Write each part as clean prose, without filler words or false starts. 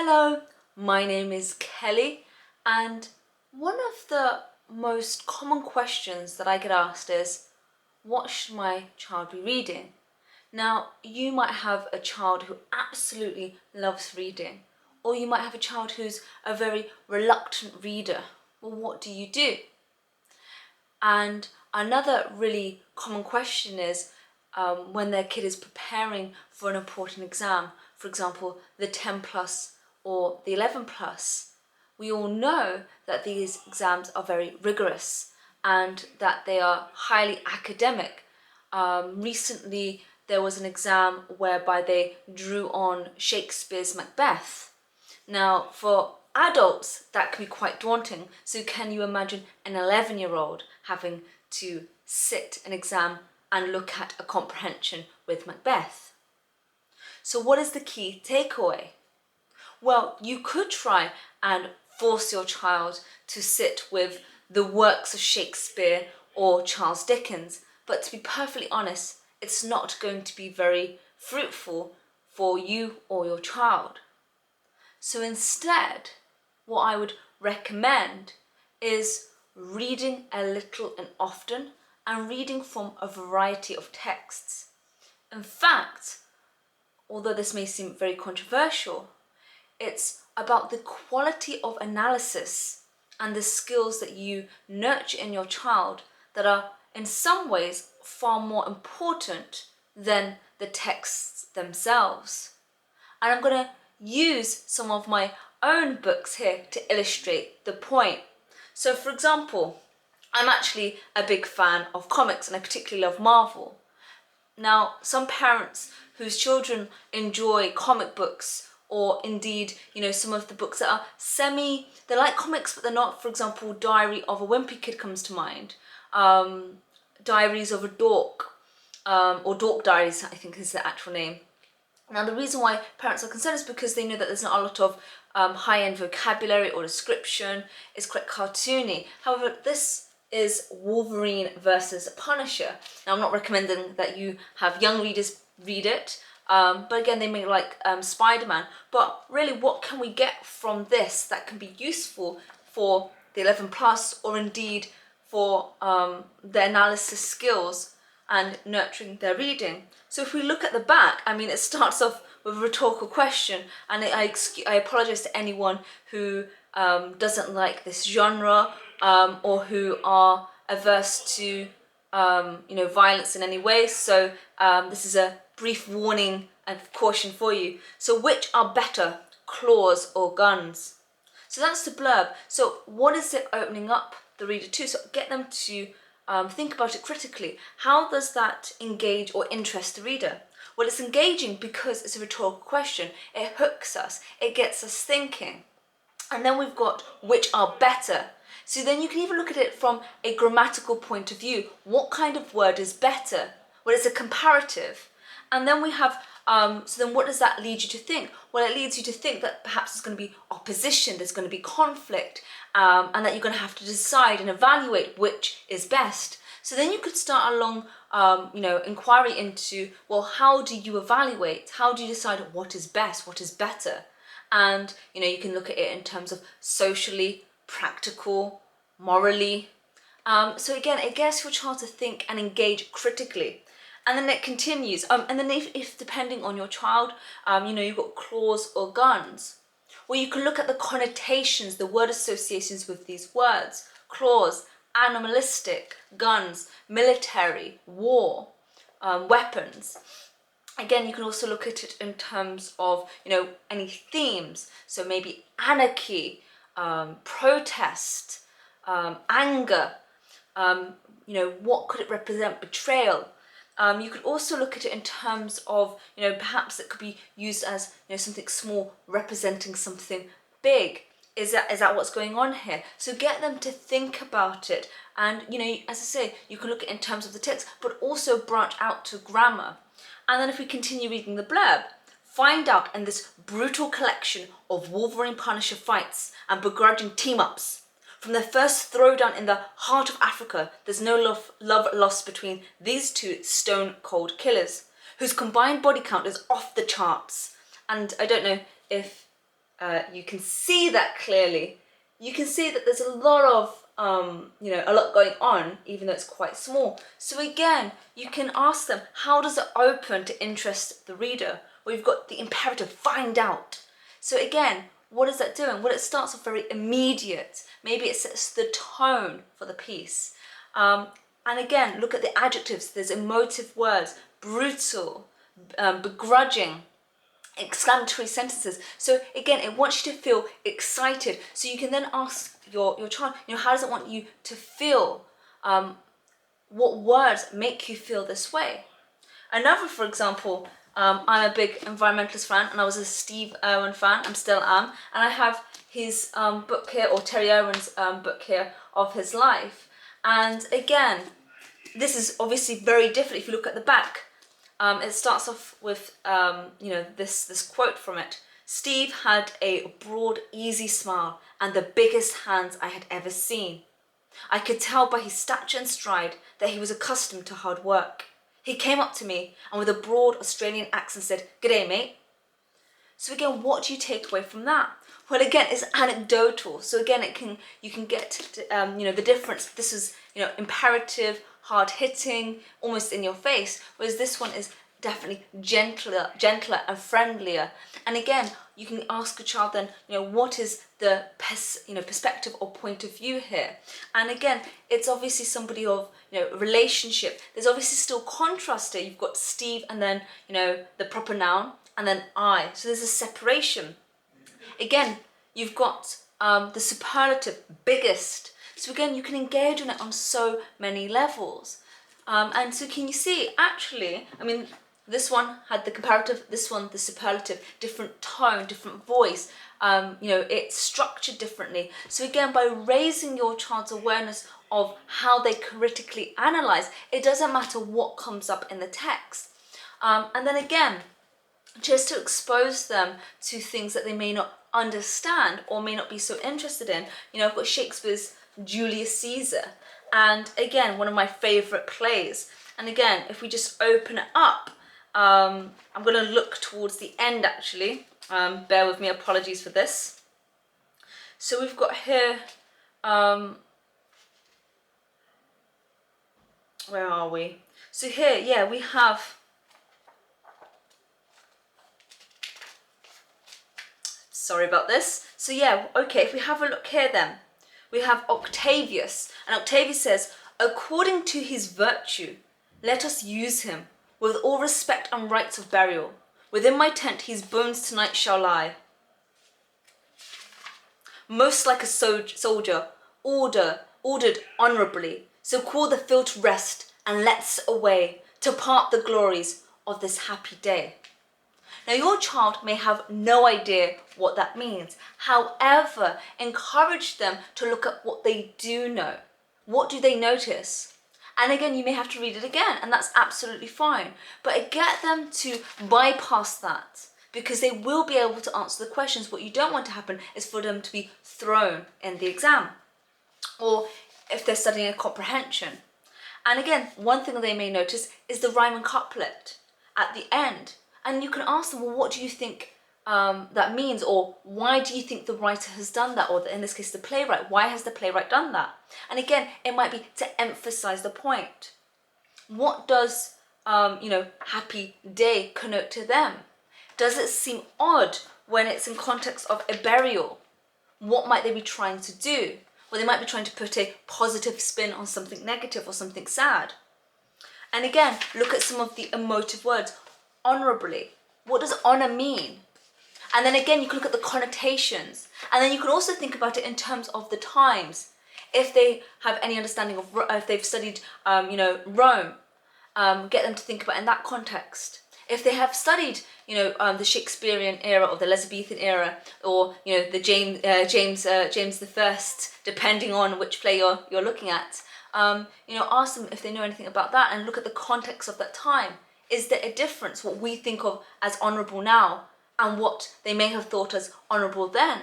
Hello, my name is Kelly, and one of the most common questions that I get asked is, what should my child be reading? Now, you might have a child who absolutely loves reading, or you might have a child who's a very reluctant reader. Well, what do you do? And another really common question is when their kid is preparing for an important exam, for example, the 10 plus or the 11 plus. We all know that these exams are very rigorous and that they are highly academic. Recently, there was an exam whereby they drew on Shakespeare's Macbeth. Now, for adults, that can be quite daunting. So can you imagine an 11-year-old having to sit an exam and look at a comprehension with Macbeth? So what is the key takeaway? Well, you could try and force your child to sit with the works of Shakespeare or Charles Dickens, but to be perfectly honest, it's not going to be very fruitful for you or your child. So instead, what I would recommend is reading a little and often and reading from a variety of texts. In fact, although this may seem very controversial, it's about the quality of analysis and the skills that you nurture in your child that are in some ways far more important than the texts themselves. And I'm going to use some of my own books here to illustrate the point. So for example, I'm actually a big fan of comics and I particularly love Marvel. Now, some parents whose children enjoy comic books or indeed, some of the books that are they're like comics but they're not, for example, Diary of a Wimpy Kid comes to mind, Diaries of a Dork, or Dork Diaries I think is the actual name. Now, the reason why parents are concerned is because they know that there's not a lot of high-end vocabulary or description. It's quite cartoony. However, this is Wolverine versus Punisher. Now, I'm not recommending that you have young readers read it, but again, they may like Spider-Man. But really, what can we get from this that can be useful for the 11 plus or indeed for their analysis skills and nurturing their reading? So if we look at the back, it starts off with a rhetorical question, and I apologize to anyone who doesn't like this genre or who are averse to violence in any way. So this is a brief warning and caution for you. So which are better, claws or guns? So that's the blurb. So what is it opening up the reader to? So get them to think about it critically. How does that engage or interest the reader? Well, it's engaging because it's a rhetorical question. It hooks us. It gets us thinking. And then we've got which are better. So then you can even look at it from a grammatical point of view. What kind of word is better? Well, it's a comparative. And then we have, so then what does that lead you to think? Well, it leads you to think that perhaps there's going to be opposition, there's going to be conflict, and that you're going to have to decide and evaluate which is best. So then you could start a long, inquiry into, well, how do you evaluate? How do you decide what is best, what is better? And, you can look at it in terms of socially, practical, morally. So again, it gets your child to think and engage critically. And then it continues. And then if depending on your child, you've got claws or guns. Well, you can look at the connotations, the word associations with these words. Claws, animalistic, guns, military, war, weapons. Again, you can also look at it in terms of, any themes. So maybe anarchy, protest, anger, what could it represent? Betrayal. You could also look at it in terms of, perhaps it could be used as, something small representing something big. Is that what's going on here? So get them to think about it. And, as I say, you can look at it in terms of the text, but also branch out to grammar. And then if we continue reading the blurb, find out in this brutal collection of Wolverine Punisher fights and begrudging team-ups. From their first throwdown in the heart of Africa, there's no love lost between these two stone-cold killers, whose combined body count is off the charts. And I don't know if you can see that clearly. You can see that there's a lot of a lot going on, even though it's quite small. So again, you can ask them, how does it open to interest the reader? Well, you've got the imperative, find out. So again, what is that doing? Well, it starts off very immediate. Maybe it sets the tone for the piece. And again, look at the adjectives. There's emotive words, brutal, begrudging, exclamatory sentences. So again, it wants you to feel excited. So you can then ask your child, how does it want you to feel? What words make you feel this way? Another, for example, I'm a big environmentalist fan, and I was a Steve Irwin fan, and still am, and I have his book here, or Terry Irwin's book here, of his life. And again, this is obviously very different if you look at the back. It starts off with this quote from it. Steve had a broad, easy smile and the biggest hands I had ever seen. I could tell by his stature and stride that he was accustomed to hard work. He came up to me and with a broad Australian accent said, "G'day, mate." So again, what do you take away from that? Well, again, it's anecdotal. So again, you can get the difference. This is imperative, hard hitting, almost in your face, whereas this one is definitely gentler and friendlier. And again, you can ask a child then, what is the perspective or point of view here? And again, it's obviously somebody of relationship. There's obviously still contrast here. You've got Steve and then the proper noun and then I. So there's a separation. Again, you've got the superlative, biggest. So again, you can engage on it on so many levels. And so can you see, actually, this one had the comparative, this one the superlative, different tone, different voice. It's structured differently. So again, by raising your child's awareness of how they critically analyze, it doesn't matter what comes up in the text. And then again, just to expose them to things that they may not understand or may not be so interested in. I've got Shakespeare's Julius Caesar, and again, one of my favorite plays. And again, if we just open it up, I'm going to look towards the end actually. Bear with me, apologies for this. So we've got here, where are we? So here, we have, sorry about this. So okay, if we have a look here then, we have Octavius, and Octavius says, according to his virtue, let us use him, with all respect and rites of burial. Within my tent his bones tonight shall lie. Most like a soldier, ordered honourably, so call the field to rest, and let's away, to part the glories of this happy day. Now, your child may have no idea what that means. However, encourage them to look at what they do know. What do they notice? And again, you may have to read it again, and that's absolutely fine. But get them to bypass that, because they will be able to answer the questions. What you don't want to happen is for them to be thrown in the exam, or if they're studying a comprehension. And again, one thing they may notice is the rhyme and couplet at the end. And you can ask them, well, what do you think that means? Or why do you think the writer has done that? Or in this case, the playwright. Why has the playwright done that? And again, it might be to emphasize the point. What does, happy day connote to them? Does it seem odd when it's in context of a burial? What might they be trying to do? Well, they might be trying to put a positive spin on something negative or something sad. And again, look at some of the emotive words. Honourably. What does honour mean? And then again, you can look at the connotations. And then you can also think about it in terms of the times. If they have any understanding of, if they've studied, Rome, get them to think about it in that context. If they have studied, the Shakespearean era or the Elizabethan era, or the James I, depending on which play you're looking at, ask them if they know anything about that and look at the context of that time. Is there a difference, what we think of as honourable now and what they may have thought as honourable then?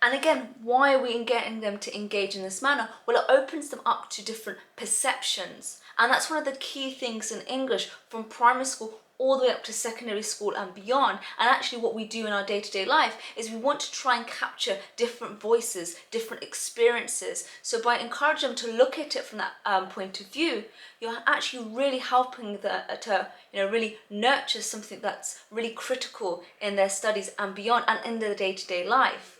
And again, why are we getting them to engage in this manner? Well, it opens them up to different perceptions. And that's one of the key things in English from primary school all the way up to secondary school and beyond. And actually what we do in our day-to-day life is we want to try and capture different voices, different experiences. So by encouraging them to look at it from that point of view, you're actually really helping them to really nurture something that's really critical in their studies and beyond, and in their day-to-day life.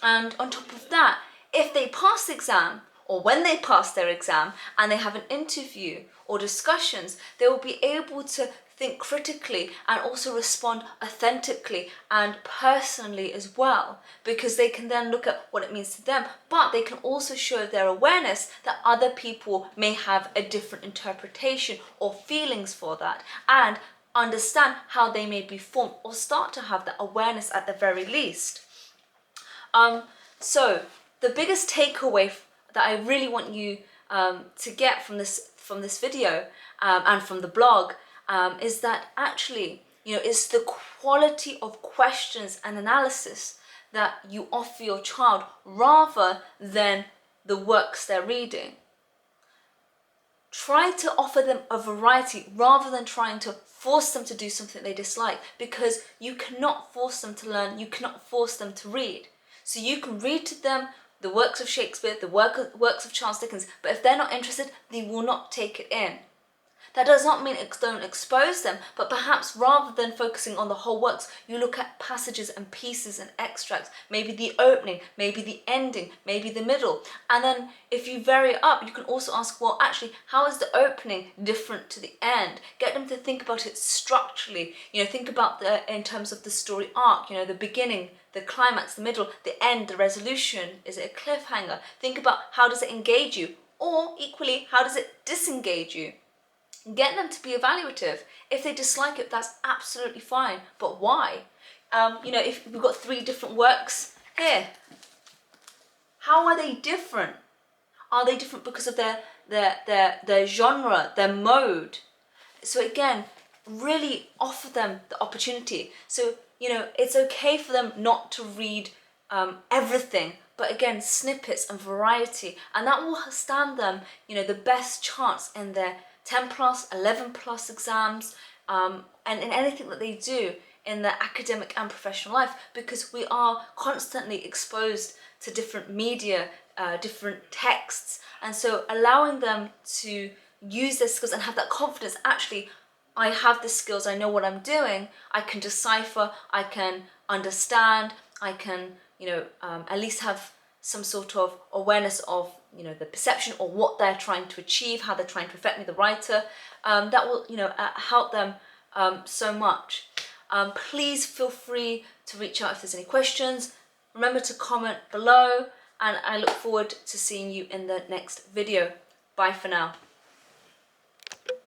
And on top of that, if they pass the exam, or when they pass their exam and they have an interview or discussions, they will be able to think critically and also respond authentically and personally as well, because they can then look at what it means to them, but they can also show their awareness that other people may have a different interpretation or feelings for that, and understand how they may be formed, or start to have that awareness at the very least. So the biggest takeaway that I really want you to get from this video and from the blog is that actually, it's the quality of questions and analysis that you offer your child rather than the works they're reading. Try to offer them a variety rather than trying to force them to do something they dislike, because you cannot force them to learn, you cannot force them to read. So you can read to them the works of Shakespeare, the works of Charles Dickens, but if they're not interested, they will not take it in. That does not mean don't expose them, but perhaps rather than focusing on the whole works, you look at passages and pieces and extracts, maybe the opening, maybe the ending, maybe the middle. And then if you vary it up, you can also ask, well, actually, how is the opening different to the end? Get them to think about it structurally. Think about in terms of the story arc, the beginning, the climax, the middle, the end, the resolution. Is it a cliffhanger? Think about how does it engage you? Or equally, how does it disengage you? Get them to be evaluative. If they dislike it, that's absolutely fine. But why? If we've got 3 different works here, how are they different? Are they different because of their genre, their mode? So again, really offer them the opportunity. So, it's okay for them not to read everything, but again, snippets and variety, and that will stand them, the best chance in their 10 plus, 11 plus exams, and in anything that they do in their academic and professional life, because we are constantly exposed to different media, different texts, and so allowing them to use their skills and have that confidence, actually, I have the skills, I know what I'm doing, I can decipher, I can understand, I can, at least have some sort of awareness of, the perception or what they're trying to achieve, how they're trying to affect me, the writer. That will, help them so much. Please feel free to reach out if there's any questions. Remember to comment below, and I look forward to seeing you in the next video. Bye for now.